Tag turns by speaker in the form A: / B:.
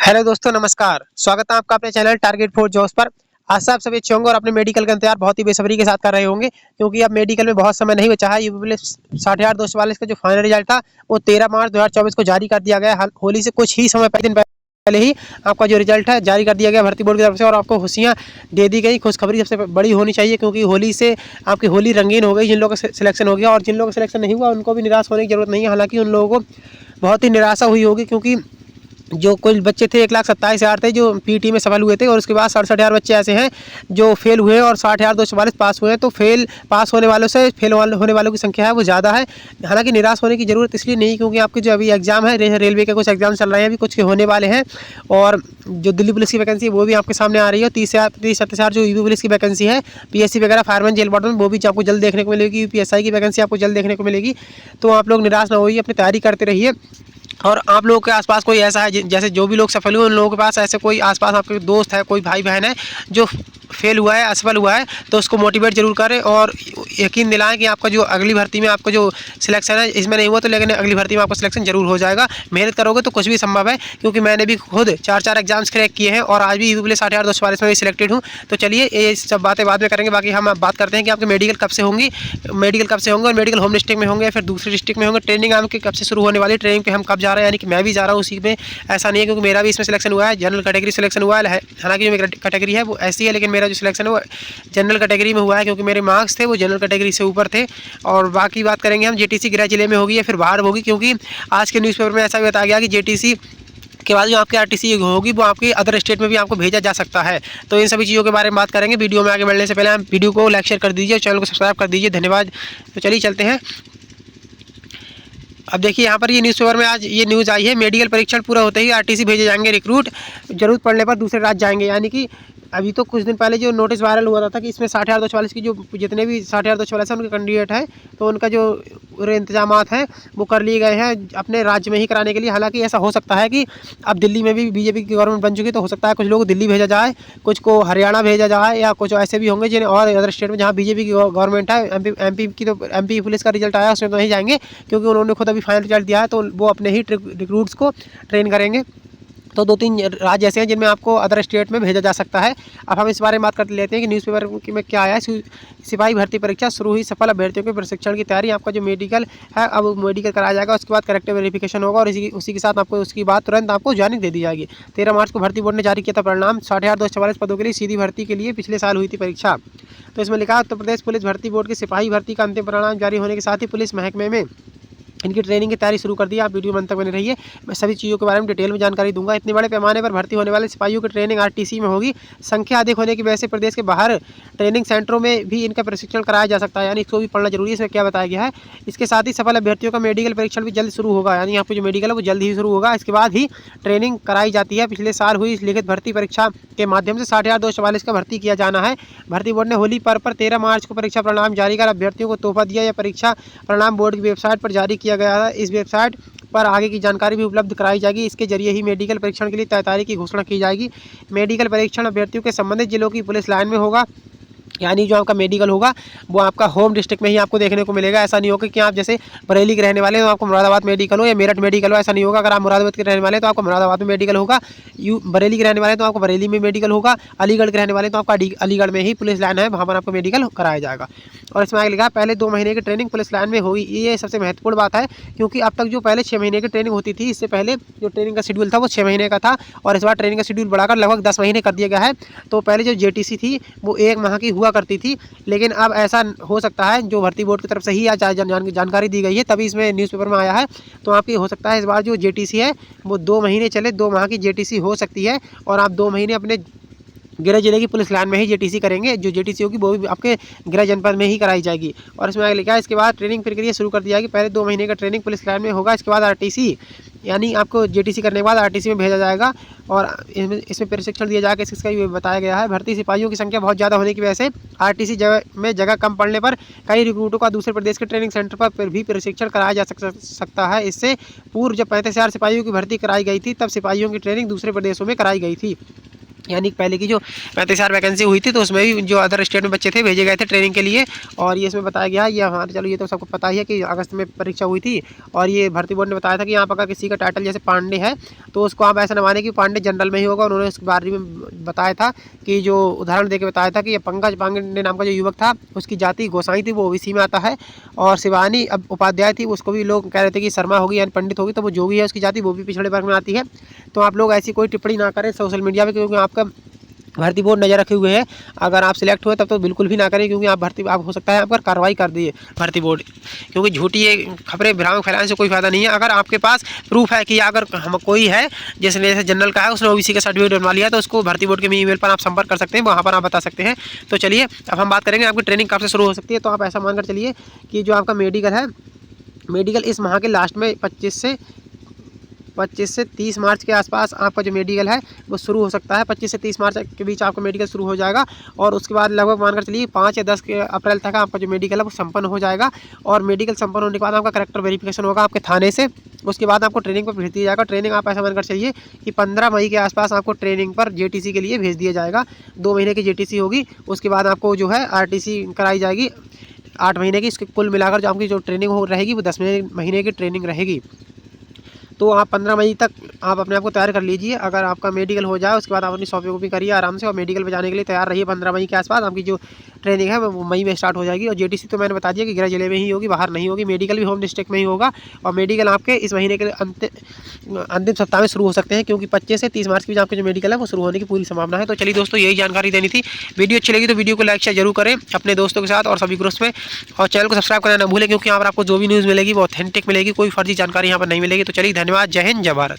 A: Hello दोस्तों, नमस्कार। स्वागत है आपका अपने चैनल टारगेट फॉर जॉब्स पर। आशा आप सभी अच्छे होंगे और अपने मेडिकल का इंतजार बहुत ही बेसब्री के साथ कर रहे होंगे, क्योंकि अब मेडिकल में बहुत समय नहीं बचा है। यूपी 60,244 का जो फाइनल रिजल्ट था वो 13 मार्च 2024 को जारी कर दिया गया है। होली से कुछ ही समय दिन पहले ही आपका जो रिजल्ट है जारी कर दिया गया भर्ती बोर्ड की तरफ से, और आपको खुशियां दे दी गई। खुशखबरी सबसे बड़ी होनी चाहिए, क्योंकि होली से आपकी होली रंगीन हो गई। जिन लोगों का सिलेक्शन हो गया और जिन लोगों का सिलेक्शन नहीं हुआ उनको भी निराश होने की जरूरत नहीं है। हालांकि उन लोगों को बहुत ही निराशा हुई होगी, क्योंकि जो कुछ बच्चे थे 1,27,000 थे जो पीटी में सफल हुए थे, और उसके बाद 67,000 बच्चे ऐसे हैं जो फेल हुए और 60,244 पास हुए हैं। तो पास होने वालों से फेल होने वालों की संख्या है वो ज़्यादा है। हालांकि निराश होने की ज़रूरत इसलिए नहीं, क्योंकि आपके जो अभी एग्जाम है रेलवे के कुछ एग्जाम चल रहे हैं, अभी कुछ के होने वाले हैं। और जो दिल्ली पुलिस की वैकेंसी है वो भी आपके सामने आ रही है। 30,000 जो यूपी पुलिस की वैकेंसी है, पीएससी वगैरह, फायरमैन, जेल वार्डन, वो भी आपको जल्द देखने को मिलेगी। यूपीएसआई की वैकेंसी आपको जल्द देखने को मिलेगी। तो आप लोग निराश ना होइए, अपनी तैयारी करते रहिए। और आप लोगों के आसपास कोई ऐसा है जैसे जो भी लोग सफल हुए उन लोगों के पास ऐसे कोई आसपास आपके दोस्त है, कोई भाई बहन है जो फेल हुआ है, असफल हुआ है, तो उसको मोटिवेट जरूर करें और यकीन दिलाएं कि आपका जो अगली भर्ती में आपका जो सिलेक्शन है, इसमें नहीं हुआ तो लेकिन अगली भर्ती में आपका सिलेक्शन जरूर हो जाएगा। मेहनत करोगे तो कुछ भी संभव है, क्योंकि मैंने भी खुद 4 एग्जाम्स क्रैक किए हैं और आज भी यूपी पुलिस 60,244 में भी सिलेक्टेड हूँ। तो चलिए ये सब बातें बाद में करेंगे। बाकी हम बात करते हैं कि आपके मेडिकल कब से होंगी, और मेडिकल होम डिस्ट्रिक्ट में होंगे या फिर दूसरे डिस्ट्रिक्ट में होंगे। ट्रेनिंग आपकी कब से शुरू होने वाली है, ट्रेनिंग पे हम कब जा रहे हैं, यानी कि मैं भी जा रहा हूँ उसी में। ऐसा नहीं है, क्योंकि मेरा भी इसमें सिलेक्शन हुआ है, जनरल कैटेगरी सिलेक्शन हुआ है। हालांकि जो मेरी कैटेगरी है वो ऐसी है, लेकिन मेरा जो सिलेक्शन है वो जनरल कैटेगरी में हुआ है, क्योंकि मेरे मार्क्स थे वो जनरल कैटेगरी से ऊपर थे। और बाकी बात करेंगे हम जेटीसी गृह जिले में होगी या फिर बाहर होगी, क्योंकि आज के न्यूज़पेपर में ऐसा भी बताया गया कि जेटीसी के बाद जो आपकी आरटीसी होगी वो आपकी अदर स्टेट में भी आपको भेजा जा सकता है। तो इन सभी चीज़ों के बारे में बात करेंगे। वीडियो में आगे बढ़ने से पहले आप वीडियो को लाइक शेयर कर दीजिए, चैनल को सब्सक्राइब कर दीजिए। धन्यवाद। तो चलिए चलते हैं। अब देखिए यहाँ पर ये न्यूज़पेपर में आज ये न्यूज़ आई है, मेडिकल परीक्षण पूरा होते ही आरटीसी भेजे जाएंगे रिक्रूट, जरूरत पड़ने पर दूसरे राज्य जाएंगे। यानी कि अभी तो कुछ दिन पहले जो नोटिस वायरल हुआ था कि इसमें 60,244 की जो जितने भी 60,244 है उनके कैंडिडेट हैं, तो उनका जो इंतजाम हैं वो कर लिए गए हैं अपने राज्य में ही कराने के लिए। हालांकि ऐसा हो सकता है कि अब दिल्ली में भी बीजेपी की गवर्नमेंट बन चुकी, तो हो सकता है कुछ लोग दिल्ली भेजा जाए, कुछ को हरियाणा भेजा जाए, या कुछ ऐसे भी होंगे जिन्हें और अदर स्टेट में जहाँ बीजेपी की गवर्नमेंट है। एमपी की तो एमपी पुलिस का रिजल्ट आया उसमें तो नहीं जाएंगे, क्योंकि उन्होंने खुद अभी फाइनल रिजल्ट दिया है, तो वो अपने ही रिक्रूट्स को ट्रेन करेंगे। तो 2-3 राज्य ऐसे हैं जिनमें आपको अदर स्टेट में भेजा जा सकता है। अब हम इस बारे में बात कर लेते हैं कि न्यूज़पेपर में क्या आया है। सिपाही भर्ती परीक्षा शुरू हुई, सफल अभ्यर्थियों के प्रशिक्षण की तैयारी। आपका जो मेडिकल है अब मेडिकल कराया जाएगा, उसके बाद करेक्टिव वेरिफिकेशन होगा और उसी के साथ आपको उसकी बात तुरंत आपको ज्वाइनिंग दे दी जाएगी। 13 मार्च को भर्ती बोर्ड ने जारी किया था परिणाम। 60,244 पदों के लिए सीधी भर्ती के लिए पिछले साल हुई थी परीक्षा। तो इसमें लिखा उत्तर प्रदेश पुलिस भर्ती बोर्ड की सिपाही भर्ती का अंतिम परिणाम जारी होने के साथ ही पुलिस महकमे में इनकी ट्रेनिंग की तैयारी शुरू कर दी है। आप वीडियो में अंत तक बने रहिए, मैं सभी चीज़ों के बारे में डिटेल में जानकारी दूंगा। इतने बड़े पैमाने पर भर्ती होने वाले सिपाहियों की ट्रेनिंग आरटीसी में होगी। संख्या अधिक होने की वजह से प्रदेश के बाहर ट्रेनिंग सेंटरों में भी इनका प्रशिक्षण कराया जा सकता है, यानी इसको भी पढ़ना जरूरी है। इसमें क्या बताया गया है, इसके साथ ही सफल अभ्यर्थियों का मेडिकल परीक्षण भी जल्द शुरू होगा, यानी आपको जो मेडिकल है वो जल्द ही शुरू होगा। इसके बाद ही ट्रेनिंग कराई जाती है। पिछले साल हुई इस लिखित भर्ती परीक्षा के माध्यम से 60,244 का भर्ती किया जाना है। भर्ती बोर्ड ने होली पर 13 मार्च को परीक्षा परिणाम जारी कर अभ्यर्थियों को तोहफा दिया। यह परीक्षा परिणाम बोर्ड की वेबसाइट पर जारी किया गया है। इस वेबसाइट पर आगे की जानकारी भी उपलब्ध कराई जाएगी। इसके जरिए ही मेडिकल परीक्षण के लिए तय तारीख की घोषणा की जाएगी। मेडिकल परीक्षण अभ्यर्थियों के संबंधित जिलों की पुलिस लाइन में होगा, यानी जो आपका मेडिकल होगा वो आपका होम डिस्ट्रिक्ट में ही आपको देखने को मिलेगा। ऐसा नहीं होगा कि आप जैसे बरेली के रहने वाले हैं तो आपको मुरादाबाद मेडिकल हो या मेरठ मेडिकल हो, ऐसा नहीं होगा। अगर आप मुरादाबाद के रहने वाले हैं तो आपको मुरादाबाद में मेडिकल होगा, बरेली के रहने वाले हैं तो आपको बरेली में मेडिकल होगा, अलीगढ़ के रहने वाले हैं तो आपका अलीगढ़ में ही पुलिस लाइन है, वहाँ पर आपको मेडिकल कराया जाएगा। और इसमें आगे लिखा है पहले 2 महीने की ट्रेनिंग पुलिस लाइन में होगी। ये सबसे महत्वपूर्ण बात है, क्योंकि अब तक जो पहले 6 महीने की ट्रेनिंग होती थी, इससे पहले जो ट्रेनिंग का शेड्यूल था वो 6 महीने का था, और इस बार ट्रेनिंग का शेड्यूल बढ़ाकर लगभग 10 महीने कर दिया गया है। तो पहले जो जेटीसी थी वो 1 माह की हुआ करती थी, लेकिन अब ऐसा हो सकता है जो भर्ती बोर्ड की तरफ से ही आज जानकारी दी गई है, तभी इसमें न्यूज़पेपर में आया है। तो आपकी हो सकता है इस बार जो जेटीसी है वो 2 महीने चले, 2 माह की जेटीसी हो सकती है, और आप 2 महीने अपने गृह जिले की पुलिस लाइन में ही जेटीसी करेंगे। जो जेटीसी होगी वो भी आपके गृह जनपद में ही कराई जाएगी। और इसमें आगे लिखा है इसके बाद ट्रेनिंग प्रक्रिया शुरू कर दी जाएगी। पहले 2 महीने का ट्रेनिंग पुलिस लाइन में होगा, इसके बाद आरटीसी, यानी आपको जेटीसी करने के बाद आरटीसी में भेजा जाएगा और इसमें प्रशिक्षण दिया जाएगा। इसका भी बताया गया है। भर्ती सिपाहियों की संख्या बहुत ज़्यादा होने की वजह से आरटीसी में जगह कम पड़ने पर कई रिक्रूटों का दूसरे प्रदेश के ट्रेनिंग सेंटर पर भी प्रशिक्षण कराया जा सकता है। इससे पूर्व जब 35,000 सिपाहियों की भर्ती कराई गई थी, तब सिपाहियों की ट्रेनिंग दूसरे प्रदेशों में कराई गई थी। यानी पहले की जो 35,000 वैकेंसी हुई थी तो उसमें भी जो अदर स्टेट में बच्चे थे भेजे गए थे ट्रेनिंग के लिए। और ये इसमें बताया गया ये हमारे, चलो ये तो सबको पता ही है कि अगस्त में परीक्षा हुई थी। और ये भर्ती बोर्ड ने बताया था कि यहाँ पर अगर किसी का टाइटल जैसे पांडे है तो उसको आप ऐसा न माने कि पांडे जनरल में ही होगा। उन्होंने उसके बारे में बताया था कि जो उदाहरण देकर बताया था कि ये पंकज पांडे नाम का जो युवक था उसकी जाति गोसाई थी, वो ओबीसी में आता है। और शिवानी अब उपाध्याय थी, उसको भी लोग कह रहे थे कि शर्मा होगी यानी पंडित होगी, तो वो जो भी है उसकी जाति वो भी पिछड़े वर्ग में आती है। तो आप लोग ऐसी कोई टिप्पणी ना करें सोशल मीडिया पर, क्योंकि आपका भर्ती बोर्ड नज़र रखे हुए है। अगर आप सिलेक्ट हुए तब तो बिल्कुल भी ना करें, क्योंकि आप हो सकता है आप पर कार्रवाई कर दिए भर्ती बोर्ड, क्योंकि झूठी ये खबरें भ्रामक फैलाने से कोई फायदा नहीं है। अगर आपके पास प्रूफ है कि अगर हम कोई है जैसे जनरल का है उसने ओबीसी का सर्टिफिकेट बनवा लिया तो उसको भर्ती बोर्ड के ईमेल पर आप संपर्क कर सकते हैं, वहाँ पर आप बता सकते हैं। तो चलिए अब हम बात करेंगे आपकी ट्रेनिंग कब से शुरू हो सकती है। तो आप ऐसा मानकर चलिए कि जो आपका मेडिकल है, मेडिकल इस माह के लास्ट में 25 से 30 मार्च के आसपास आपका जो मेडिकल है वो शुरू हो सकता है। 25 से 30 मार्च के बीच आपका मेडिकल शुरू हो जाएगा और उसके बाद लगभग मानकर चलिए 5 या 10 अप्रैल तक आपका जो मेडिकल है वो संपन्न हो जाएगा। और मेडिकल संपन्न होने के बाद आपका करेक्टर वेरिफिकेशन होगा आपके थाने से। उसके बाद आपको ट्रेनिंग पर भेज दिया जाएगा। ट्रेनिंग आप ऐसा मानकर चलिए कि 15 मई के आसपास आपको ट्रेनिंग पर जेटीसी के लिए भेज दिया जाएगा। 2 महीने की जेटीसी होगी, उसके बाद आपको जो है आरटीसी कराई जाएगी 8 महीने की। इसके कुल मिलाकर जो आपकी जो ट्रेनिंग हो रहेगी वो 10 महीने की ट्रेनिंग रहेगी। तो आप 15 मई तक आप अपने आप को तैयार कर लीजिए। अगर आपका मेडिकल हो जाए उसके बाद आप अपनी शॉपिंग वॉपिंग करिए आराम से और मेडिकल पे जाने के लिए तैयार रहिए। 15 मई के आसपास आपकी जो ट्रेनिंग है वो मई में स्टार्ट हो जाएगी। और जेटीसी तो मैंने बता दिया कि गृह जिले में ही होगी, बाहर नहीं होगी। मेडिकल भी होम डिस्ट्रिक्ट में ही होगा और मेडिकल आपके इस महीने के अंतिम सप्ताह में शुरू हो सकते हैं, क्योंकि 25 से 30 मार्च के बीच आपके जो मेडिकल है वो शुरू होने की पूरी संभावना है। तो चलिए दोस्तों यही जानकारी देनी थी। वीडियो अच्छी लगी तो वीडियो को लाइक शेयर जरूर करें अपने दोस्तों के साथ और सभी ग्रुप्स में, और चैनल को सब्सक्राइब करना ना भूलें, क्योंकि यहाँ पर आपको जो भी न्यूज़ मिलेगी वो ऑथेंटिक मिलेगी, कोई फर्जी जानकारी यहाँ पर नहीं मिलेगी। तो चलिए धन्यवाद, जय हिंद, जय भारत।